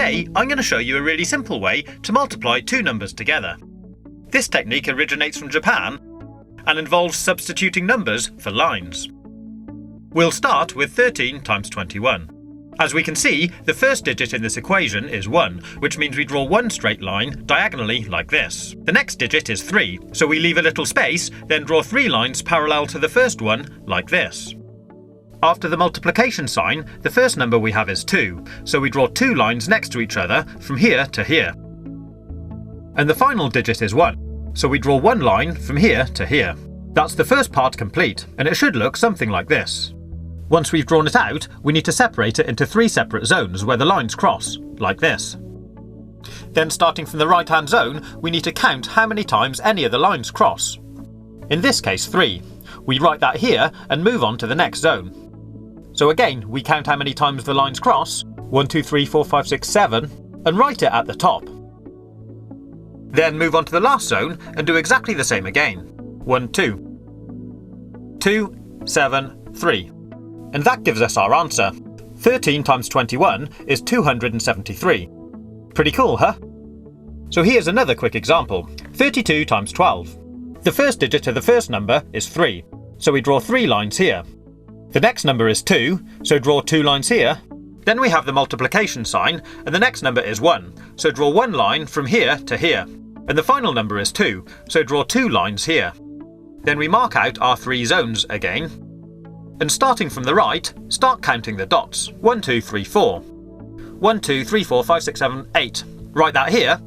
Today, I'm going to show you a really simple way to multiply two numbers together. This technique originates from Japan and involves substituting numbers for lines. We'll start with 13 times 21. As we can see, the first digit in this equation is 1, which means we draw one straight line diagonally like this. The next digit is 3, so we leave a little space, then draw 3 lines parallel to the first one like this. After the multiplication sign, the first number we have is 2, so we draw 2 lines next to each other from here to here. And the final digit is 1, so we draw one line from here to here. That's the first part complete, and it should look something like this. Once we've drawn it out, we need to separate it into 3 separate zones where the lines cross, like this. Then starting from the right-hand zone, we need to count how many times any of the lines cross. In this case 3. We write that here and move on to the next zone. So again, we count how many times the lines cross, 1, 2, 3, 4, 5, 6, 7, and write it at the top. Then move on to the last zone and do exactly the same again. 1, 2. 2, 7, 3. And that gives us our answer. 13 times 21 is 273. Pretty cool, huh? So here's another quick example. 32 times 12. The first digit of the first number is 3, so we draw 3 lines here. The next number is 2, so draw 2 lines here. Then we have the multiplication sign, and the next number is 1, so draw 1 line from here to here. And the final number is 2, so draw 2 lines here. Then we mark out our 3 zones again. And starting from the right, start counting the dots. 1, 2, 3, 4. 1, 2, 3, 4, 5, 6, 7, 8. Write that here.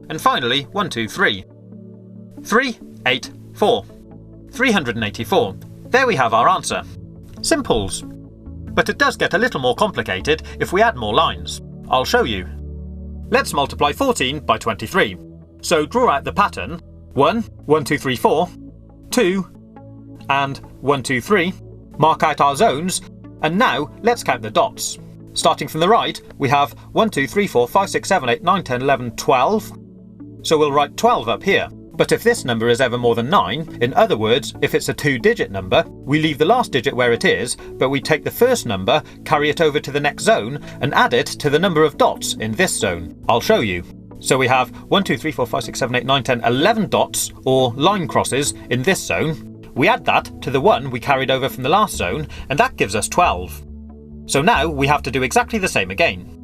And finally, 1, 2, 3. 3, 8, 4. 384. There we have our answer. Simples. But it does get a little more complicated if we add more lines. I'll show you. Let's multiply 14 by 23. So draw out the pattern. 1, 1, 2, 3, 4. 2, and 1, 2, 3. Mark out our zones, and now let's count the dots. Starting from the right, we have 1, 2, 3, 4, 5, 6, 7, 8, 9, 10, 11, 12. So we'll write 12 up here. But if this number is ever more than 9, in other words, if it's a 2-digit number, we leave the last digit where it is, but we take the first number, carry it over to the next zone, and add it to the number of dots in this zone. I'll show you. So we have 1, 2, 3, 4, 5, 6, 7, 8, 9, 10, 11 dots, or line crosses, in this zone. We add that to the one we carried over from the last zone, and that gives us 12. So now we have to do exactly the same again.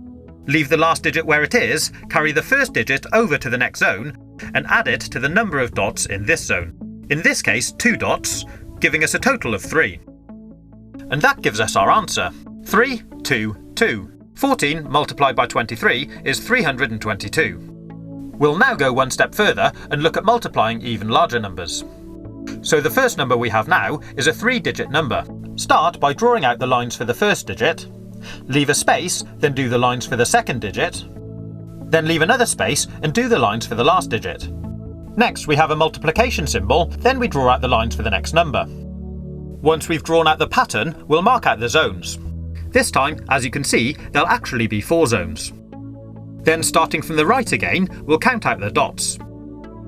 Leave the last digit where it is, carry the first digit over to the next zone, and add it to the number of dots in this zone. In this case, 2 dots, giving us a total of 3. And that gives us our answer. 3, 2, 2. 14 multiplied by 23 is 322. We'll now go one step further and look at multiplying even larger numbers. So the first number we have now is a 3-digit number. Start by drawing out the lines for the first digit, leave a space, then do the lines for the second digit, then leave another space and do the lines for the last digit. Next we have a multiplication symbol, then we draw out the lines for the next number. Once we've drawn out the pattern, we'll mark out the zones. This time, as you can see, there'll actually be 4 zones. Then starting from the right again, we'll count out the dots.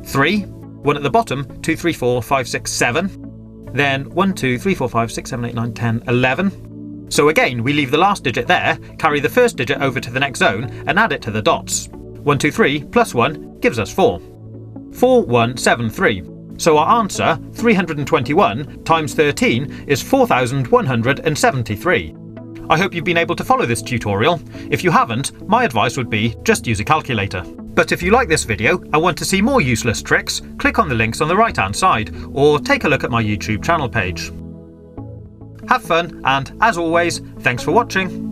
3, 1 at the bottom, 2, 3, 4, 5, 6, 7. Then 1, 2, 3, 4, 5, 6, 7, 8, 9, 10, 11. So again, we leave the last digit there, carry the first digit over to the next zone, and add it to the dots. 1, 2, 3 plus 1 gives us 4. 4, 1, 7, 3. So our answer, 321 times 13, is 4,173. I hope you've been able to follow this tutorial. If you haven't, my advice would be just use a calculator. But if you like this video and want to see more useless tricks, click on the links on the right-hand side, or take a look at my YouTube channel page. Have fun, and as always, thanks for watching.